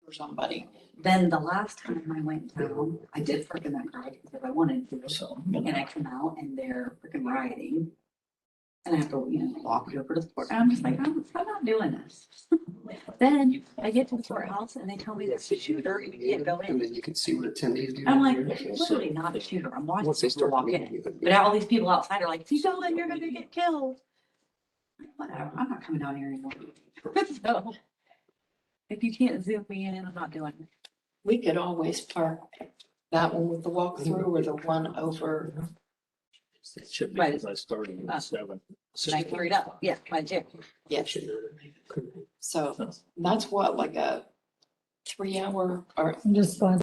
for somebody. Then the last time I went down, I did freaking that ride because I wanted to. So, And I come out and they're freaking rioting. And I have to, walk over to the court. And I'm just like, I'm not doing this. Then I get to the courthouse and they tell me there's a shooter, you can't go And then in. you can see what attendees do. I'm like, there's literally not a shooter. I'm watching Once they people start walk meeting, in. you could- But all these people outside are like, if you go in, you're gonna get killed. Whatever, I'm not coming down here anymore. So, if you can't zoom me in, I'm not doing it. We could always park that one with the walkthrough or the one over. it should be, Right. because I started at 7. Like, hurry up. Yeah, my too. Yes, so that's what, like a 3 hour or I'm just glad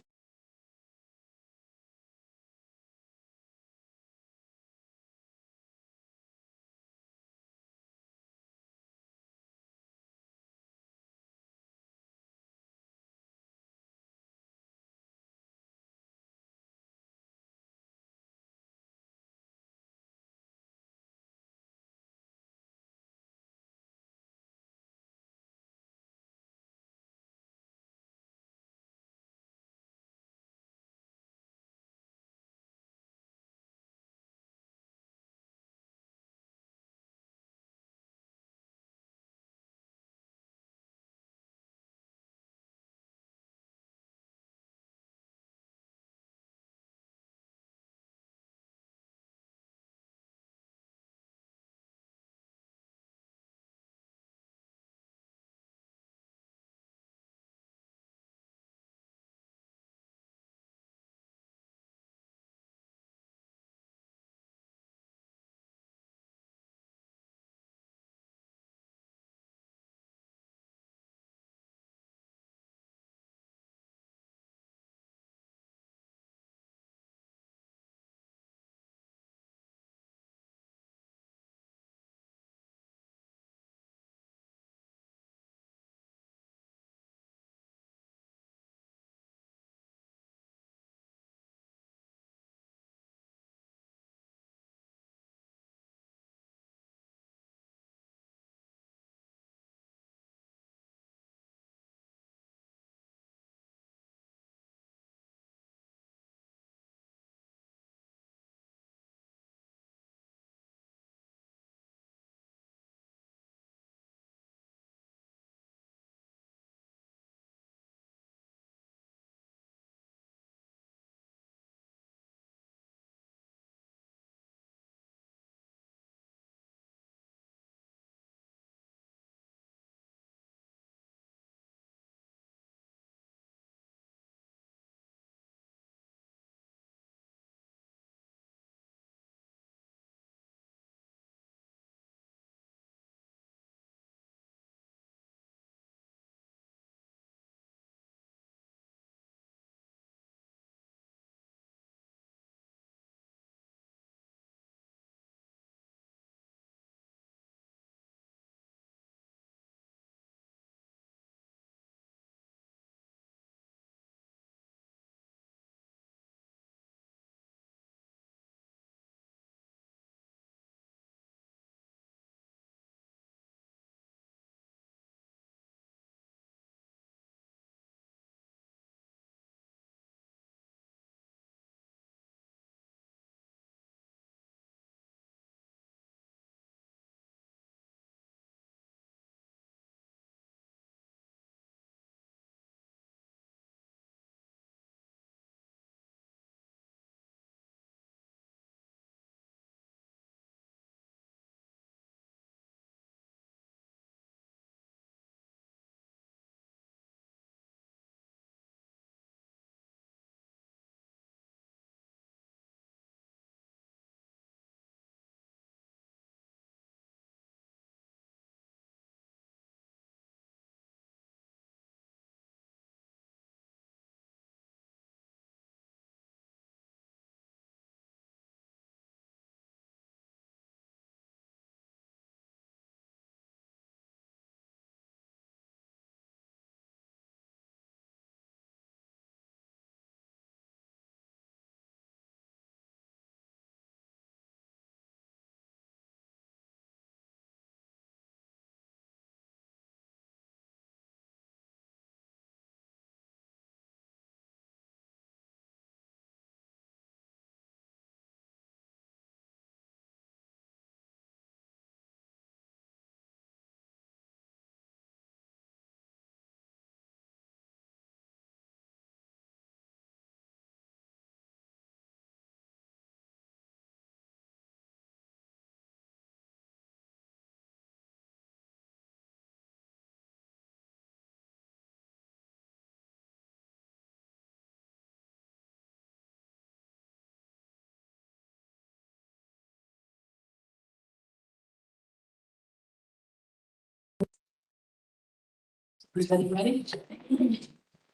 Everybody ready?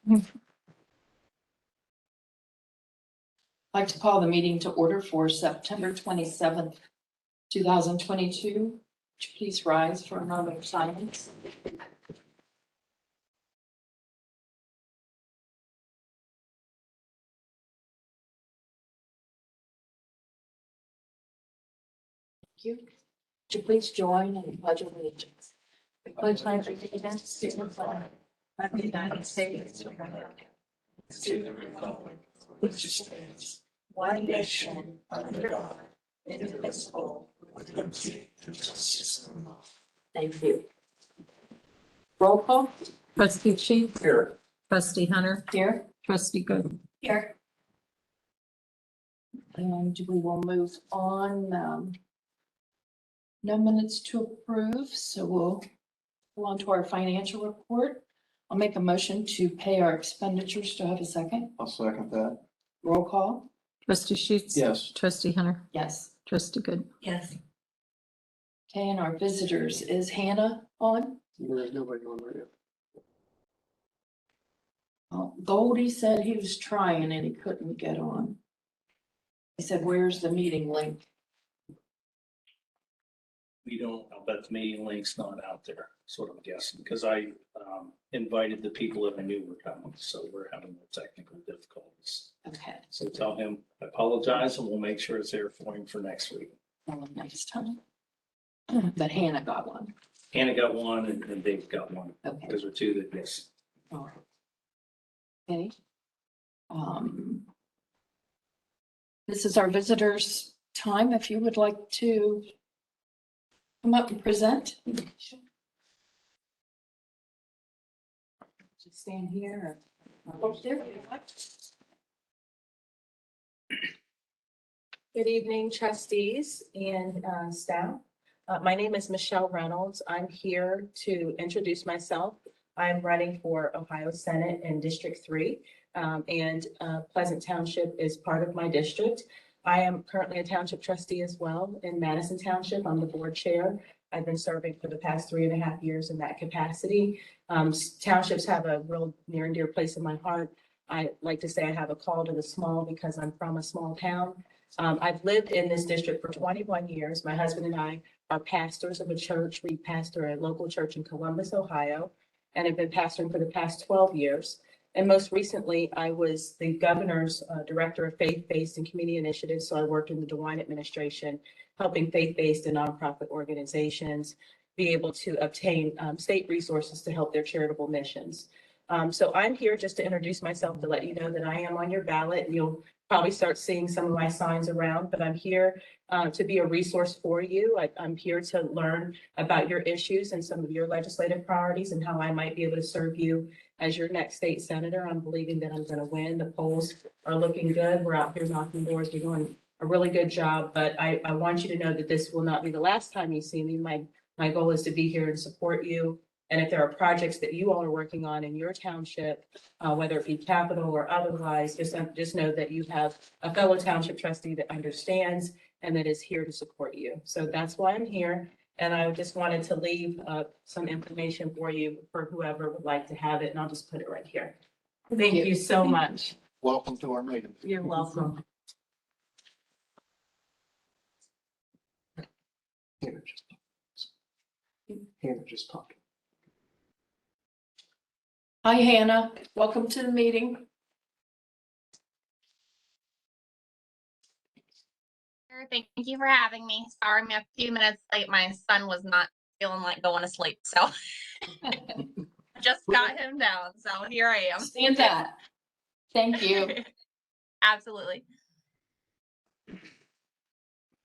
I'd like to call the meeting to order for September 27th, 2022. Would you please rise for a moment of silence? Thank you. Would you please join in the pledge of allegiance? I pledge allegiance to the flag of the United States of America, to the republic which stands one nation under God, indivisible, with liberty and justice for all. Thank you. Roll call. Trustee Sheets. Here. Trustee Hunter. Here. Trustee Good. Here. And we will move on. No minutes to approve, so we'll go on to our financial report. I'll make a motion to pay our expenditures. Do I have a second? I'll second that. Roll call. Trustee Sheets. Yes. Trustee Hunter. Yes. Trustee Good. Yes. Okay, and our visitors, is Hannah on? There's nobody on right now. Well, Goldie said he was trying and he couldn't get on. He said, where's the meeting link? We don't, I bet the meeting link's not out there, sort of guessing, because I invited the people that I knew were coming, so we're having technical difficulties. Okay, So tell him, I apologize, and we'll make sure it's there for him for next week. well, next time. But Hannah got one. Hannah got one and Dave got one. Okay. Those are two that missed. All right. Okay. This is our visitors' time. If you would like to come up and present. Just stand here or up there. Good evening, trustees and staff. My name is Michelle Reynolds. I'm here to introduce myself. I'm running for Ohio Senate in District 3, and Pleasant Township is part of my district. I am currently a township trustee as well in Madison Township. I'm the board chair. I've been serving for the past 3.5 years in that capacity. Townships have a real near and dear place in my heart. I like to say I have a call to the small because I'm from a small town. I've lived in this district for 21 years. My husband and I are pastors of a church. We pastor a local church in Columbus, Ohio, and have been pastoring for the past 12 years. And most recently, I was the governor's director of faith-based and community initiatives. So I worked in the DeWine administration, helping faith-based and nonprofit organizations be able to obtain state resources to help their charitable missions. So I'm here just to introduce myself, to let you know that I am on your ballot. You'll probably start seeing some of my signs around, but I'm here to be a resource for you. I'm here to learn about your issues and some of your legislative priorities and how I might be able to serve you as your next state senator. I'm believing that I'm going to win. The polls are looking good. We're out here knocking doors. We're doing a really good job, but I want you to know that this will not be the last time you see me. My goal is to be here and support you. And if there are projects that you all are working on in your township, whether it be capital or otherwise, just know that you have a fellow township trustee that understands and that is here to support you. So that's why I'm here. And I just wanted to leave some information for you for whoever would like to have it. And I'll just put it right here. Thank you so much. Welcome to our meeting. You're welcome. Hannah just talking. Hi, Hannah. Welcome to the meeting. Thank you for having me. Sorry, I'm a few minutes late. My son was not feeling like going to sleep, so just got him down. So here I am. Stand that. Thank you. Absolutely.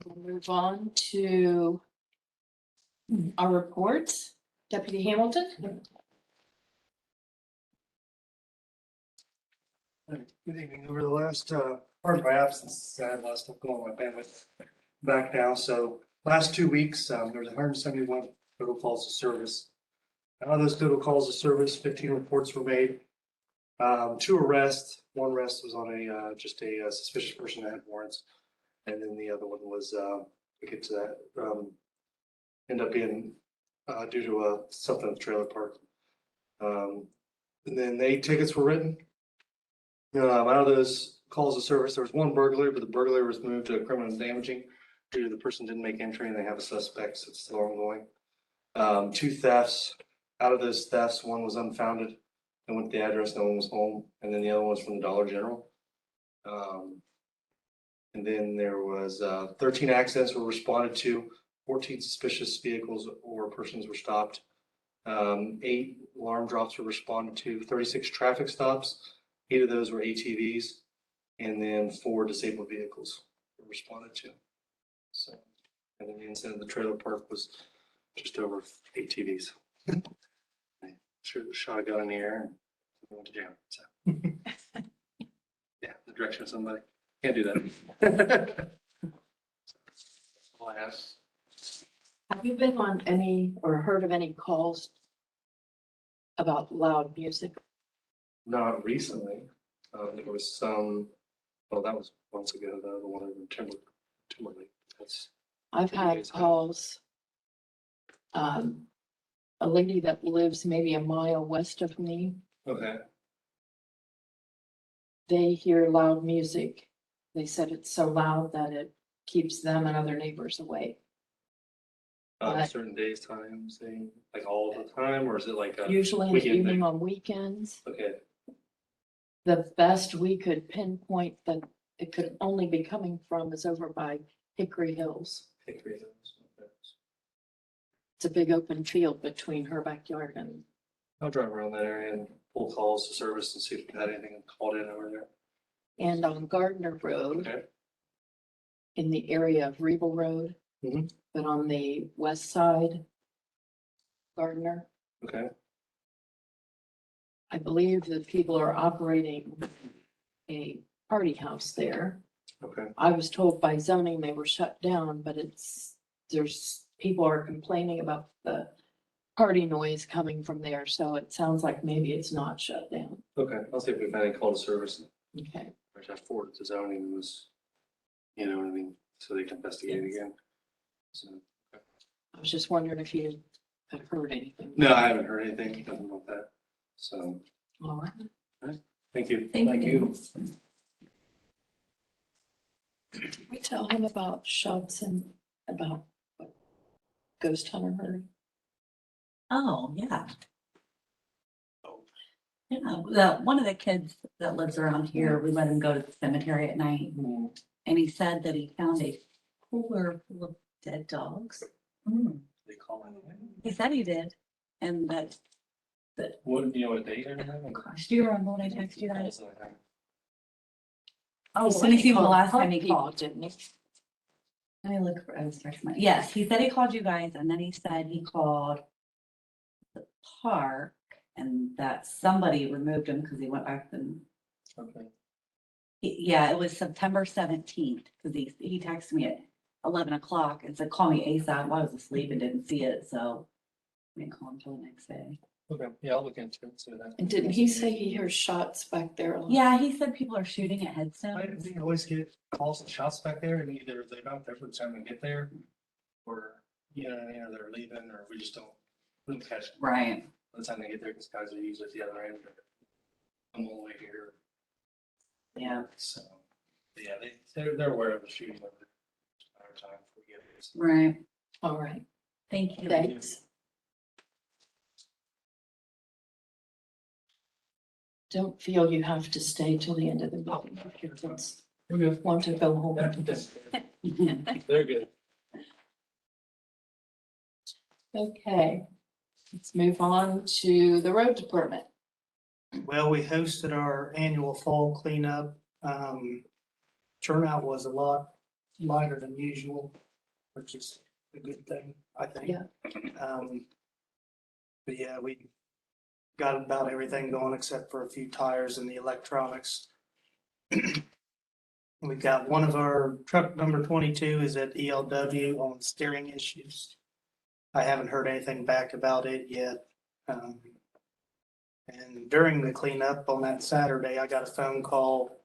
We'll move on to our reports. Deputy Hamilton. Good evening. Over the last part of my absence, I had a lot of stuff going on with my family back now. So last 2 weeks, there was 171 total calls of service. Out of those total calls of service, 15 reports were made. 2 arrests. 1 arrest was on just a suspicious person that had warrants, and then the other one was we get to that end up being due to something at the trailer park. And then 8 tickets were written. Out of those calls of service, there was 1 burglary, but the burglary was moved to criminal damaging due to the person didn't make entry and they have a suspect, so it's still ongoing. 2 thefts. Out of those thefts, 1 was unfounded. I went to the address, no one was home, and then the other one was from the Dollar General. And then there was 13 accidents were responded to, 14 suspicious vehicles or persons were stopped. 8 alarm drops were responded to, 36 traffic stops, 8 of those were ATVs, and then 4 disabled vehicles were responded to. So, and then the incident of the trailer park was just over ATVs. I shot a gun in the air and went to jail. So. Yeah, the direction of somebody. Can't do that. That's all I have. Have you been on any or heard of any calls about loud music? Not recently. There was some, well, that was months ago, the one in Timberlake. That's, I've had calls. A lady that lives maybe a mile west of me, okay. they hear loud music. They said it's so loud that it keeps them and other neighbors away. Right. Certain days, times, like all the time, or is it like a? Usually in the weekend evening thing? on weekends. Okay, The best we could pinpoint that it could only be coming from is over by Hickory Hills. Hickory Hills. Okay. It's a big open field between her backyard and, I'll drive around that area and pull calls to service and see if we had anything called in over there. and on Gardner Road Okay, in the area of Rebel Road. Mhm. But on the west side, Gardner, okay, I believe that people are operating a party house there. okay, I was told by zoning they were shut down, but people are complaining about the party noise coming from there, so it sounds like maybe it's not shut down. okay. I'll see if we've had any call to service. Okay, Or just forward to zoning was, you know what I mean, so they can investigate it again. So, I was just wondering if you had heard anything. no, I haven't heard anything, nothing about that. So, All right. thank you. Thank you. We tell him about shots and about what ghost hunter heard. Oh, yeah. Yeah, one of the kids that lives around here, we let him go to the cemetery at night. And he said that he found a cooler full of dead dogs. They call it. He said he did. And that, What, you know, what date or anything? gosh, do you remember when I texted you that? Oh, As soon as he was the last time he people, called. didn't he? Let me look for, I was texting my, yes, he said he called you guys and then he said he called the park and that somebody removed him because he went back and, Okay. yeah, it was September 17th, because he texted me at 11 o'clock and said, call me ASAP. I was asleep and didn't see it, so I didn't call him until the next day. Okay, yeah, I'll look into it, see what happens. And didn't he say he hears shots back there? Yeah, he said people are shooting at I headstones. think you always get calls and shots back there and either they're not there for the time to get there. Or, you know, either they're leaving or we just don't catch them. Right. By the time they get there, because guys are usually at the other end. I'm all the way here, Yeah. so, yeah, they're aware of the shooting. Of it. Just a matter of time before we get here. So. Right. All right, Thank you. thanks. Don't feel you have to stay till the end of the meeting. If you just We're good. want to go home. They're good. Okay, let's move on to the road department. Well, we hosted our annual fall cleanup. Turnout was a lot lighter than usual, which is a good thing, I think. Yeah. But yeah, we got about everything going except for a few tires and the electronics. We got one of our truck number 22 is at ELW on steering issues. I haven't heard anything back about it yet. And during the cleanup on that Saturday, I got a phone call.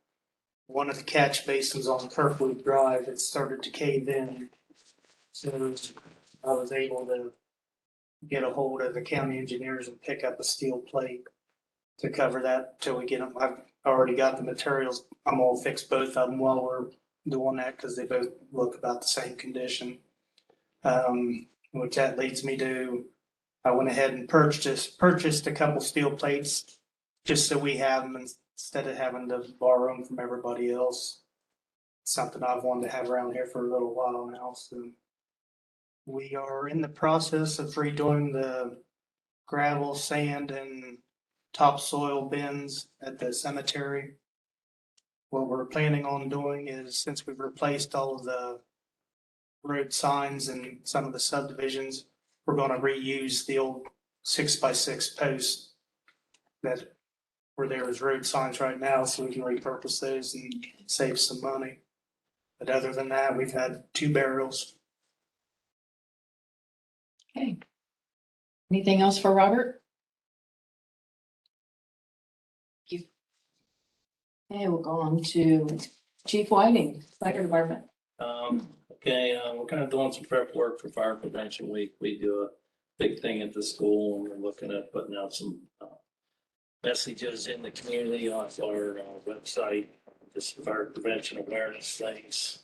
One of the catch basins on Kirkwood Drive, it started to cave in. So I was able to get a hold of the county engineers and pick up a steel plate to cover that till we get them. I've already got the materials. I'm gonna fix both of them while we're doing that because they both look about the same condition. Which that leads me to, I went ahead and purchased a couple steel plates just so we have them instead of having to borrow them from everybody else. Something I've wanted to have around here for a little while now, so. We are in the process of redoing the gravel, sand, and topsoil bins at the cemetery. What we're planning on doing is, since we've replaced all of the road signs and some of the subdivisions, we're gonna reuse the old 6x6 posts that were there as road signs right now, so we can repurpose those and save some money. But other than that, we've had 2 burials. Okay. Anything else for Robert? Thank you. Okay, we'll go on to Chief Whiting, Fire Department. We're kind of doing some prep work for Fire Prevention Week. We do a big thing at the school, and we're looking at putting out some messages in the community on our website, just fire prevention awareness things.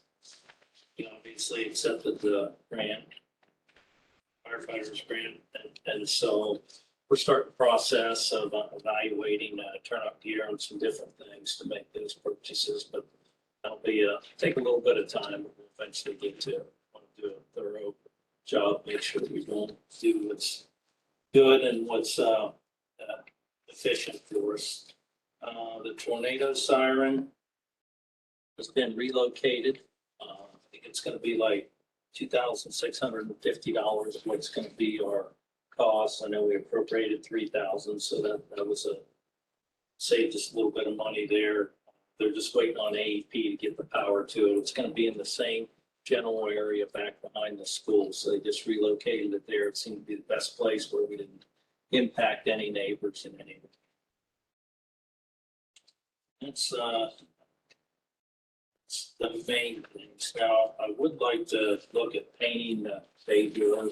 Obviously accepted the grant, firefighters grant, and so we're starting the process of evaluating turnout gear and some different things to make those purchases, but that'll be take a little bit of time. We'll eventually get to want to do a thorough job, make sure we don't do what's good and what's efficient for us. The tornado siren has been relocated. I think it's going to be like $2,650. What's going to be our cost? I know we appropriated $3,000, so that was saved us a little bit of money there. They're just waiting on AEP to get the power to it. It's going to be in the same general area back behind the school, so they just relocated it there. It seemed to be the best place where we didn't impact any neighbors in any way. That's the main things. Now, I would like to look at painting the Bay Bureau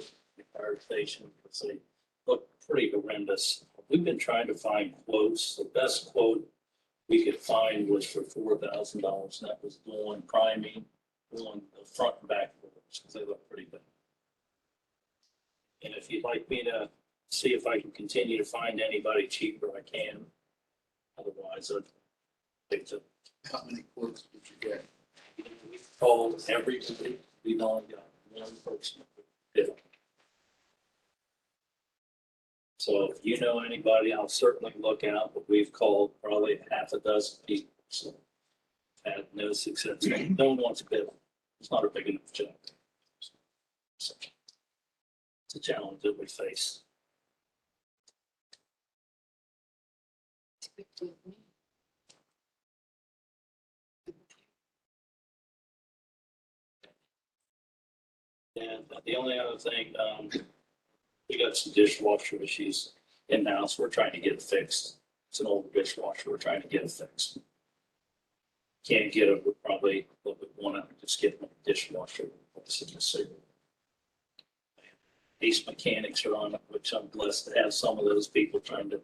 fire station because they look pretty horrendous. We've been trying to find quotes. The best quote we could find was for $4,000, and that was doing priming, doing the front and back doors because they look pretty bad. And if you'd like me to see if I can continue to find anybody cheaper, I can. Otherwise, I'd like to. How many quotes did you get? We've called everybody. We've only got one person who bid. So if you know anybody, I'll certainly look out, but we've called probably half a dozen people, so had no success. No one wants to bid. It's not a big enough job. So it's a challenge that we face. And the only other thing, we got some dishwasher issues in the house. We're trying to get it fixed. It's an old dishwasher. We're trying to get it fixed. Can't get it. We'll probably want to just get a dishwasher. These mechanics are on it, which I'm blessed to have some of those people trying to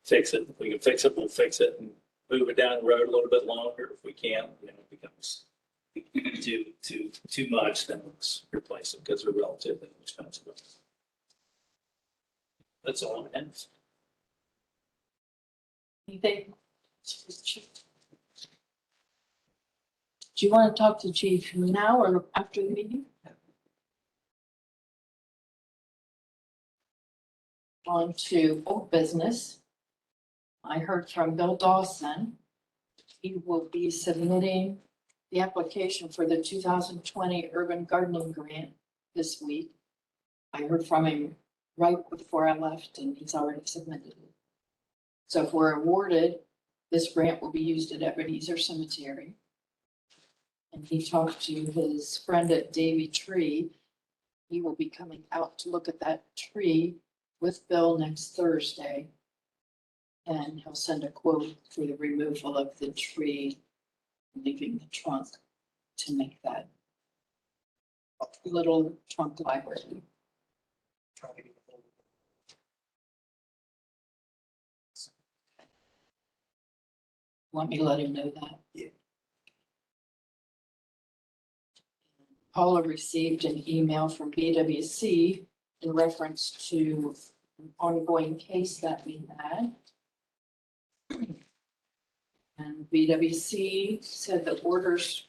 fix it. If we can fix it, we'll fix it and move it down the road a little bit longer. If we can't, it becomes too much, then let's replace it because they're relatively expensive. That's all I have. Anything? Do you want to talk to Chief now or after the meeting? On to old business. I heard from Bill Dawson. He will be submitting the application for the 2020 Urban Gardening Grant this week. I heard from him right before I left and he's already submitted it. So if we're awarded, this grant will be used at Ebenezer Cemetery. And he talked to his friend at Davy Tree. He will be coming out to look at that tree with Bill next Thursday. And he'll send a quote for the removal of the tree, leaving the trunk to make that little trunk library. Trying to get a hold Want me to let him know that? Yeah. Paula received an email from BWC in reference to an ongoing case that we had. And BWC said the orders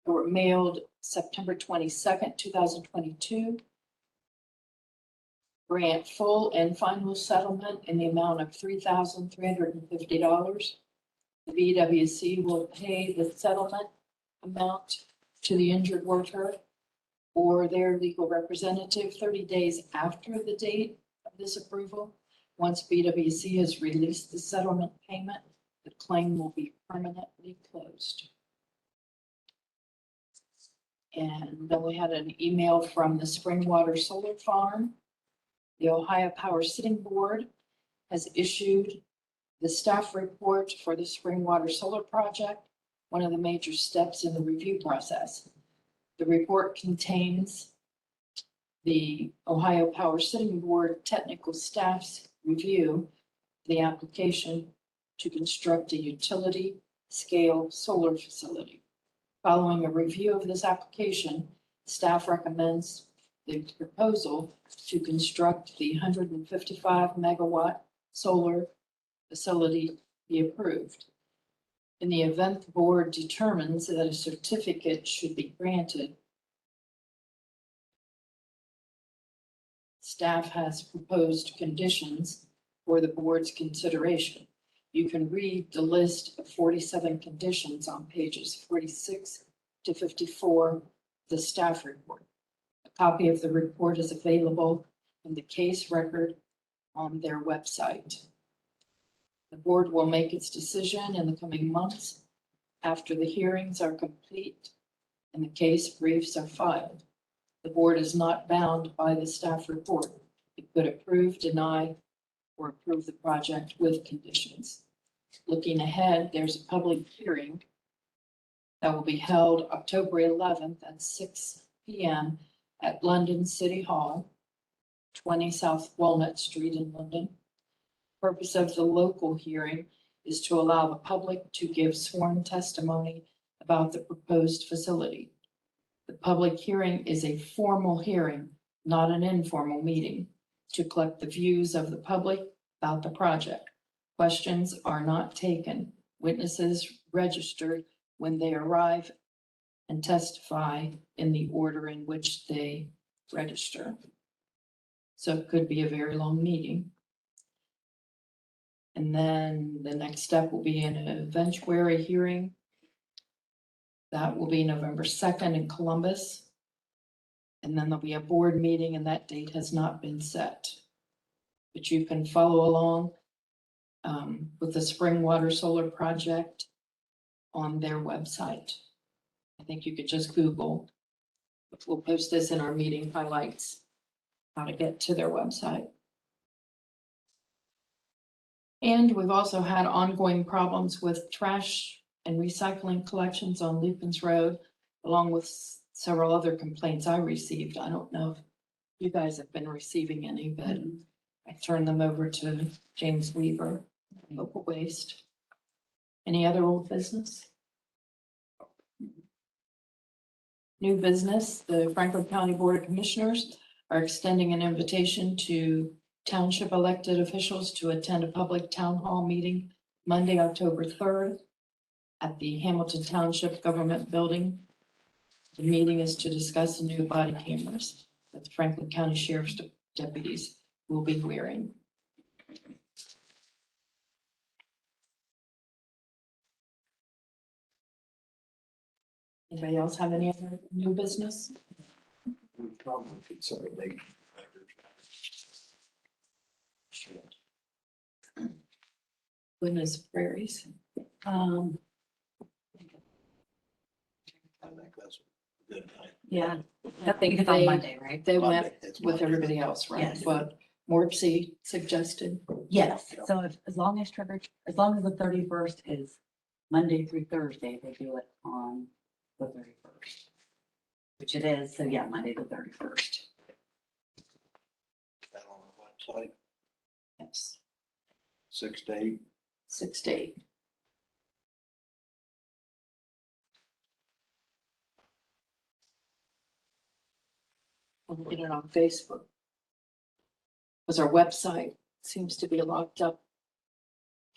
were mailed September 22nd, 2022. Grant full and final settlement in the amount of $3,350. The BWC will pay the settlement amount to the injured worker or their legal representative 30 days after the date of this approval. Once BWC has released the settlement payment, the claim will be permanently closed. And then we had an email from the Springwater Solar Farm. The Ohio Power Sitting Board has issued the staff report for the Springwater Solar Project, one of the major steps in the review process. The report contains the Ohio Power Sitting Board technical staff's review of the application to construct a utility scale solar facility. Following a review of this application, staff recommends the proposal to construct the 155 megawatt solar facility be approved. In the event the board determines that a certificate should be granted, staff has proposed conditions for the board's consideration. You can read the list of 47 conditions on pages 46 to 54 of the staff report. A copy of the report is available in the case record on their website. The board will make its decision in the coming months after the hearings are complete and the case briefs are filed. The board is not bound by the staff report. It could approve, deny, or approve the project with conditions. Looking ahead, there's a public hearing that will be held October 11th at 6 p.m. at London City Hall, 20 South Walnut Street in London. Purpose of the local hearing is to allow the public to give sworn testimony about the proposed facility. The public hearing is a formal hearing, not an informal meeting, to collect the views of the public about the project. Questions are not taken. Witnesses registered when they arrive and testify in the order in which they register. So it could be a very long meeting. And then the next step will be an eventuary hearing. That will be November 2nd in Columbus. And then there'll be a board meeting and that date has not been set. But you can follow along with the Springwater Solar Project on their website. I think you could just Google. We'll post this in our meeting highlights, how to get to their website. And we've also had ongoing problems with trash and recycling collections on Lupin's Road, along with several other complaints I received. I don't know if you guys have been receiving any, but I turned them over to James Weaver, Local Waste. Any other old business? New business, the Franklin County Board of Commissioners are extending an invitation to Township elected officials to attend a public town hall meeting Monday, October 3rd at the Hamilton Township Government Building. The meeting is to discuss the new body cameras that the Franklin County Sheriff's deputies will be wearing. Anybody else have any other new business? We probably consolidate. Goodness prairies. I think that's good. Yeah, I think it's on They- Monday, right? They Monday, went it's with Monday. everybody else, right? Yes. What Morpsey suggested. Yes, so if, as long as the 31st is Monday through Thursday, they do it on the 31st. Which it is, so yeah, Monday the 31st. That on the website, Yes, 6 to 8. 6 to 8. We'll get it on Facebook. Because our website seems to be locked up.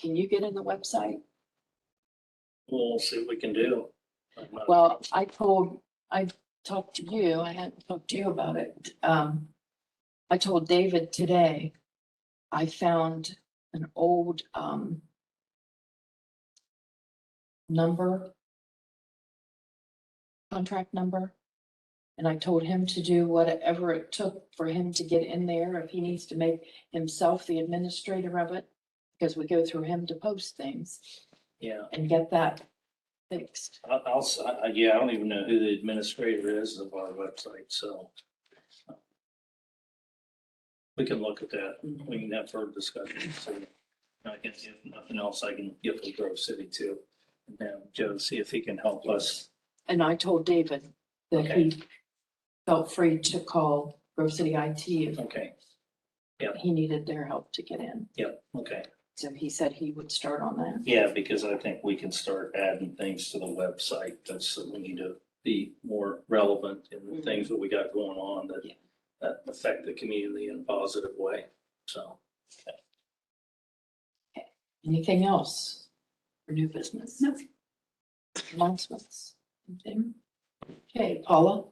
Can you get in the website? We'll see what we can do. Well, I talked to you, I hadn't talked to you about it. I told David today, I found an old, number, contract number. And I told him to do whatever it took for him to get in there, if he needs to make himself the administrator of it. Because we go through him to post things Yeah, and get that fixed. yeah, I don't even know who the administrator is of our website, so. We can look at that. We can have further discussion. So I can, if nothing else, I can get with Grove City too. And then Joe, see if he can help us. And I told David that Okay. he felt free to call Grove City IT if Okay, he needed their help to get in. yep, okay. So he said he would start on that. Yeah, because I think we can start adding things to the website. That's, we need to be more relevant in the things that we got going on that, Yeah. that affect the community in a positive way. So, Anything else for new business? No. Announcements? Anything? Okay, Paula?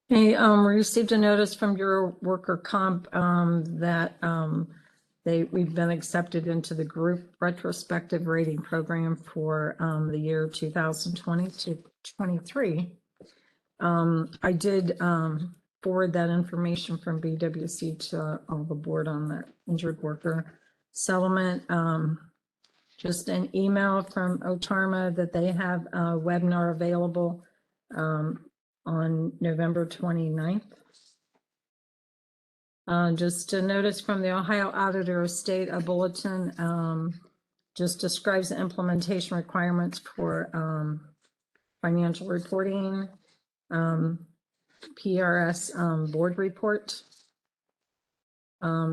Hey, we received a notice from your worker comp, that, we've been accepted into the group retrospective rating program for, the year 2020 to 23. I did, forward that information from BWC to all the board on the injured worker settlement. Just an email from Otarma that they have a webinar available, on November 29th. Just a notice from the Ohio Auditor of State, a bulletin, just describes the implementation requirements for, financial reporting, PRS, board report.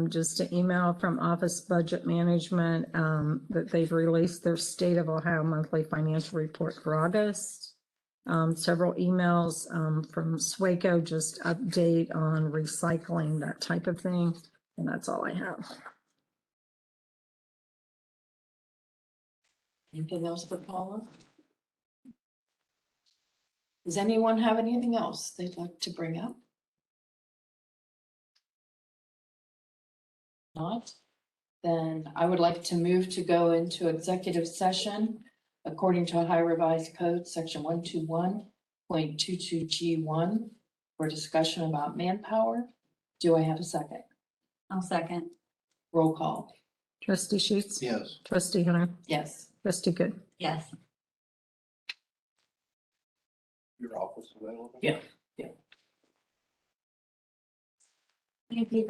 Just an email from Office Budget Management, that they've released their State of Ohio monthly financial report for August. Several emails, from SWACO, just update on recycling, that type of thing. And that's all I have. Anything else for Paula? Does anyone have anything else they'd like to bring up? Not? Then I would like to move to go into executive session according to Ohio Revised Code, section 121.22G1 for discussion about manpower. Do I have a second? I'll second. Roll call. Trustee Sheets? Yes. Trustee Hunter? Yes. Trustee Good? Yes. Your office available? yeah. Thank you.